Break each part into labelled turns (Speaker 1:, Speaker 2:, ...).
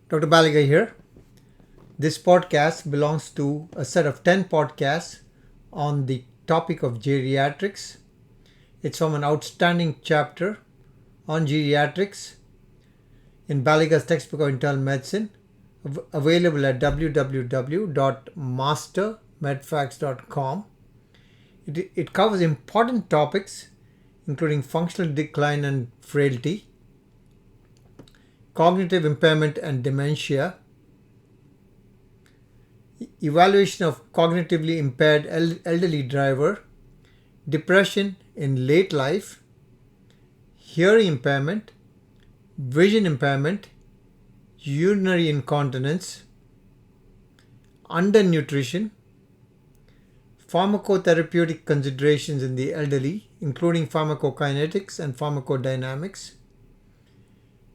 Speaker 1: Dr. Baliga here. This podcast belongs to a set of 10 podcasts on the topic of geriatrics. It's from an outstanding chapter on geriatrics in Baliga's textbook of internal medicine, available at www.mastermedfacts.com. It covers important topics including functional decline and frailty, cognitive impairment and dementia, evaluation of cognitively impaired elderly driver, depression in late life, hearing impairment, vision impairment, urinary incontinence, undernutrition, pharmacotherapeutic considerations in the elderly, including pharmacokinetics and pharmacodynamics,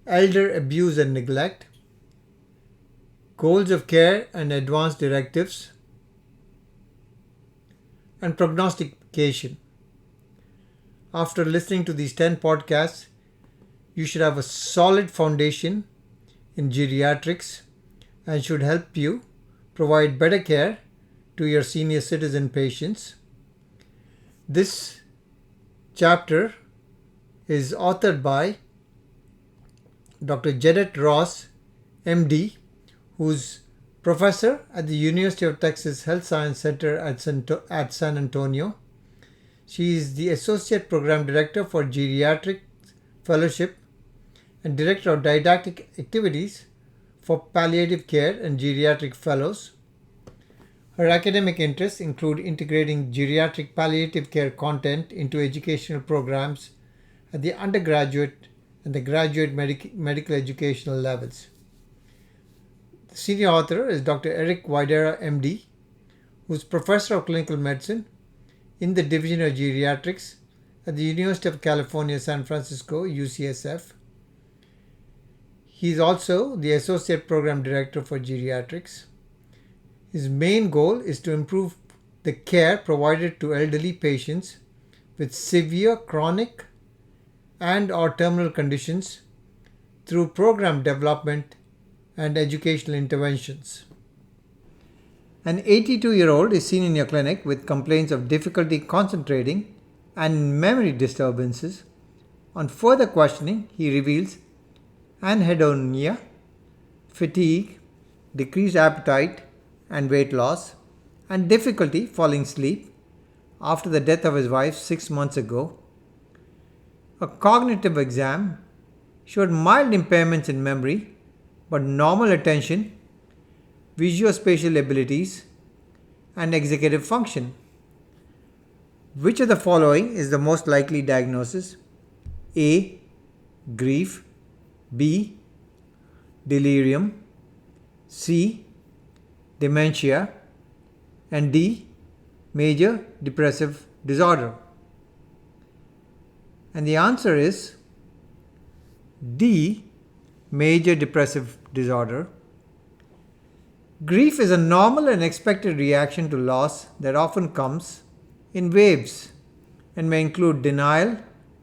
Speaker 1: elder abuse and neglect, goals of care and advanced directives, and prognostication. After listening to these 10 podcasts, you should have a solid foundation in geriatrics and should help you provide better care to your senior citizen patients. This chapter is authored by Dr. Jeanette Ross, MD, who's professor at the University of Texas Health Science Center at San Antonio. She is the Associate Program Director for Geriatric Fellowship and Director of Didactic Activities for Palliative Care and Geriatric Fellows. Her academic interests include integrating geriatric palliative care content into educational programs at the undergraduate and the graduate medical educational levels. The senior author is Dr. Widera, MD, who is Professor of Clinical Medicine in the Division of Geriatrics at the University of California, San Francisco, UCSF. He is also the Associate Program Director for Geriatrics. His main goal is to improve the care provided to elderly patients with severe chronic and/or terminal conditions through program development and educational interventions. An 82-year-old is seen in your clinic with complaints of difficulty concentrating and memory disturbances. On further questioning, he reveals anhedonia, fatigue, decreased appetite and weight loss, and difficulty falling asleep after the death of his wife 6 months ago. A cognitive exam showed mild impairments in memory, but normal attention, visuospatial abilities, and executive function. Which of the following is the most likely diagnosis? A. Grief. B. Delirium. C. Dementia. And D. Major depressive disorder. And the answer is D. Major depressive disorder. Grief is a normal and expected reaction to loss that often comes in waves and may include denial,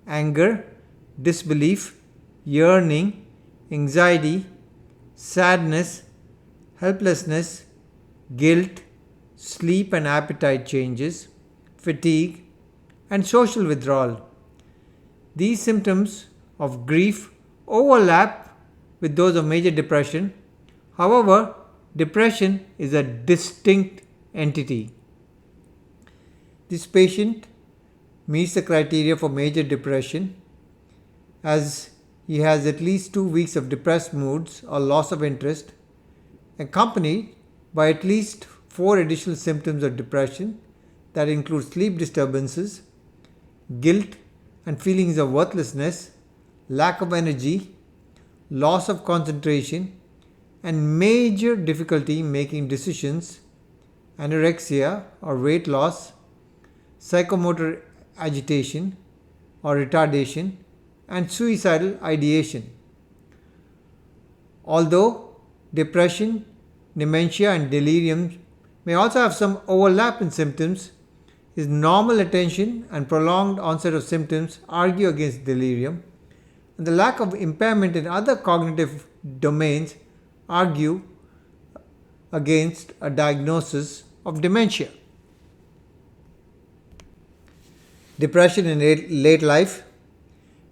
Speaker 1: anger, disbelief, yearning, anxiety, sadness, helplessness, guilt, sleep and appetite changes, fatigue, and social withdrawal. These symptoms of grief overlap with those of major depression. However, depression is a distinct entity. This patient meets the criteria for major depression as he has at least 2 weeks of depressed moods or loss of interest, accompanied by at least 4 additional symptoms of depression that include sleep disturbances, guilt and feelings of worthlessness, lack of energy, loss of concentration, and major difficulty making decisions, anorexia or weight loss, psychomotor agitation or retardation, and suicidal ideation. Although depression, dementia, and delirium may also have some overlap in symptoms, his normal attention and prolonged onset of symptoms argue against delirium, and the lack of impairment in other cognitive domains argue against a diagnosis of dementia. Depression in late life.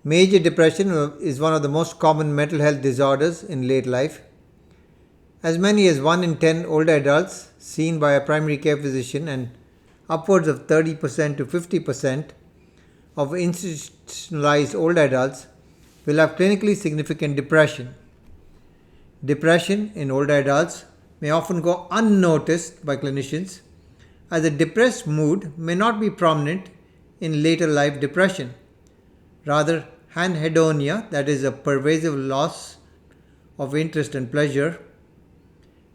Speaker 1: Major depression is one of the most common mental health disorders in late life. As many as 1 in 10 older adults seen by a primary care physician and upwards of 30% to 50% of institutionalized older adults will have clinically significant depression. Depression in older adults may often go unnoticed by clinicians, as a depressed mood may not be prominent in later life depression. Rather, anhedonia, that is a pervasive loss of interest and pleasure,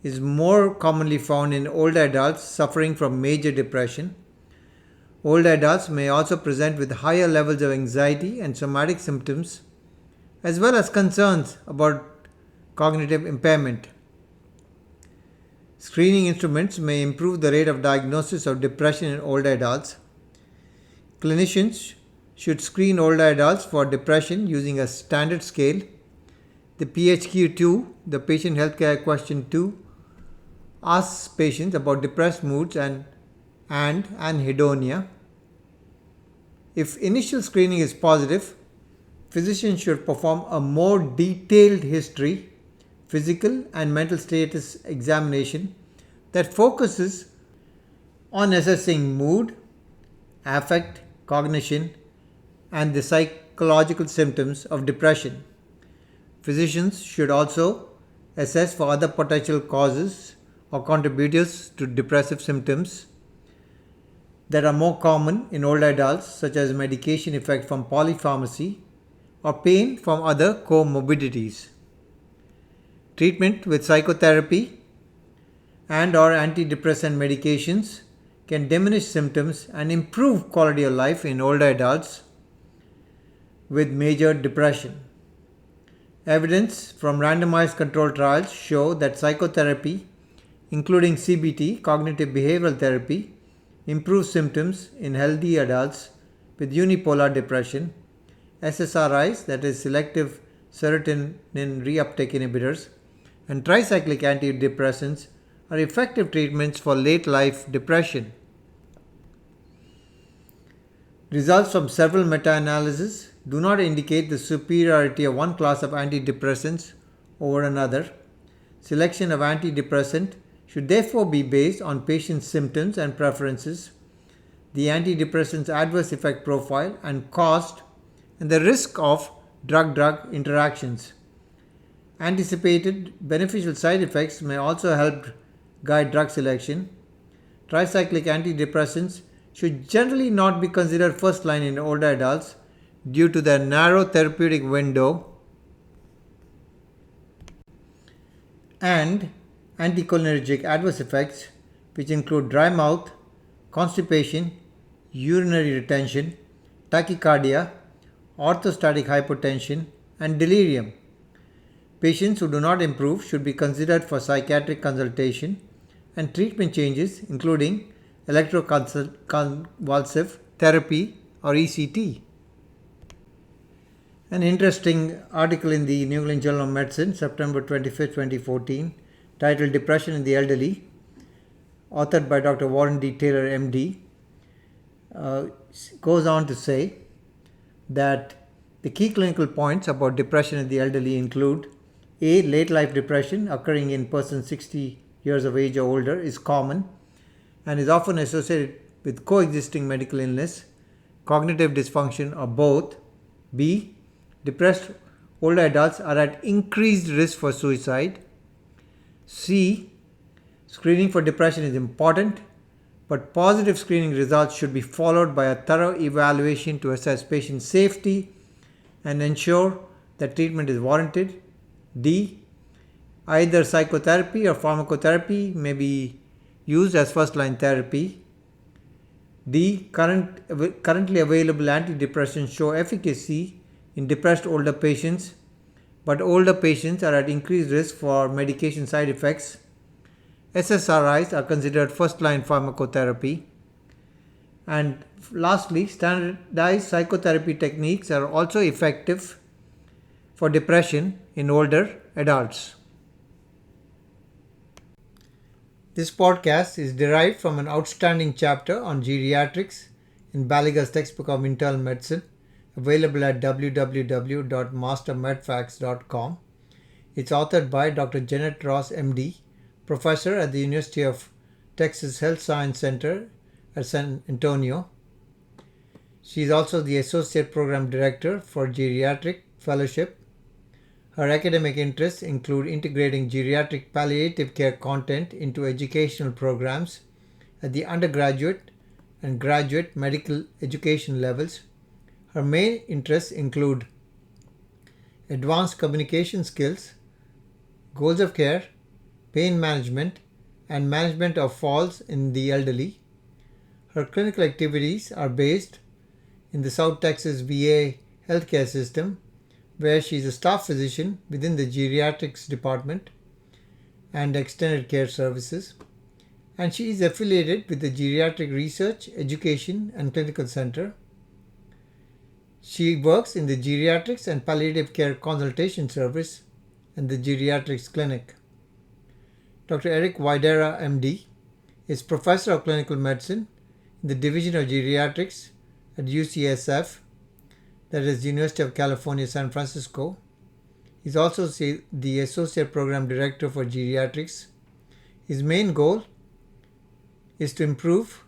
Speaker 1: is more commonly found in older adults suffering from major depression. Older adults may also present with higher levels of anxiety and somatic symptoms, as well as concerns about cognitive impairment. Screening instruments may improve the rate of diagnosis of depression in older adults. Clinicians should screen older adults for depression using a standard scale. The PHQ-2, the Patient Healthcare Question-2, asks patients about depressed moods and anhedonia. If initial screening is positive, physicians should perform a more detailed history, physical and mental status examination that focuses on assessing mood, affect, cognition, and the psychological symptoms of depression. Physicians should also assess for other potential causes or contributors to depressive symptoms that are more common in older adults, such as medication effect from polypharmacy or pain from other comorbidities. Treatment with psychotherapy and or antidepressant medications can diminish symptoms and improve quality of life in older adults with major depression. Evidence from randomized controlled trials show that psychotherapy, including CBT, cognitive behavioral therapy, improves symptoms in healthy adults with unipolar depression. SSRIs, that is selective serotonin reuptake inhibitors, and tricyclic antidepressants are effective treatments for late life depression. Results from several meta-analyses do not indicate the superiority of one class of antidepressants over another. Selection of antidepressant should therefore be based on patients' symptoms and preferences, the antidepressant's adverse effect profile and cost, and the risk of drug-drug interactions. Anticipated beneficial side effects may also help guide drug selection. Tricyclic antidepressants should generally not be considered first line in older adults due to their narrow therapeutic window and anticholinergic adverse effects, which include dry mouth, constipation, urinary retention, tachycardia, orthostatic hypotension, and delirium. Patients who do not improve should be considered for psychiatric consultation and treatment changes, including electroconvulsive therapy or ECT. An interesting article in the New England Journal of Medicine, September 25, 2014, titled Depression in the Elderly, authored by Dr. Warren D. Taylor, MD, goes on to say that the key clinical points about depression in the elderly include: A. Late life depression occurring in persons 60 years of age or older is common and is often associated with coexisting medical illness, cognitive dysfunction, or both. B. Depressed older adults are at increased risk for suicide. C. Screening for depression is important, but positive screening results should be followed by a thorough evaluation to assess patient safety and ensure that treatment is warranted. D. Either psychotherapy or pharmacotherapy may be used as first-line therapy. D. Currently available antidepressants show efficacy in depressed older patients, but older patients are at increased risk for medication side effects. SSRIs are considered first-line pharmacotherapy. And lastly, standardized psychotherapy techniques are also effective for depression in older adults. This podcast is derived from an outstanding chapter on geriatrics in Baliga's textbook of internal medicine, available at www.mastermedfacts.com. It's authored by Dr. Jeanette Ross, MD, professor at the University of Texas Health Science Center at San Antonio. She is also the Associate Program Director for Geriatric Fellowship. Her academic interests include integrating geriatric palliative care content into educational programs at the undergraduate and graduate medical education levels. Her main interests include advanced communication skills, goals of care, pain management, and management of falls in the elderly. Her clinical activities are based in the South Texas VA healthcare system, where she is a staff physician within the Geriatrics department and extended care services, and she is affiliated with the Geriatric Research, Education and Clinical Center. She works in the Geriatrics and Palliative Care Consultation Service and the Geriatrics Clinic. Dr. Eric Widera, MD, is Professor of Clinical Medicine in the Division of Geriatrics at UCSF, that is University of California, San Francisco. He is also the Associate Program Director for Geriatrics. His main goal is to improve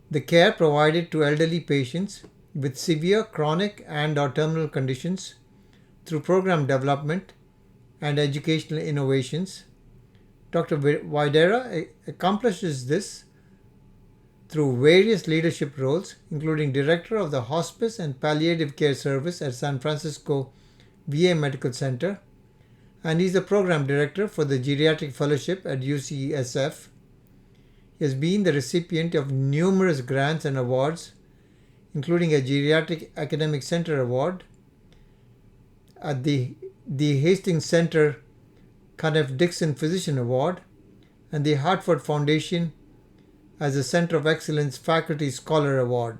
Speaker 1: the care provided to elderly patients with severe chronic and/or terminal conditions through program development and educational innovations. Dr. Widera accomplishes this through various leadership roles, including Director of the Hospice and Palliative Care Service at San Francisco VA Medical Center, and he is the Program Director for the Geriatric Fellowship at UCSF. He has been the recipient of numerous grants and awards, including a Geriatric Academic Center Award at the Hastings Center Kenneth Dixon Physician Award and the Hartford Foundation as a Center of Excellence Faculty Scholar Award.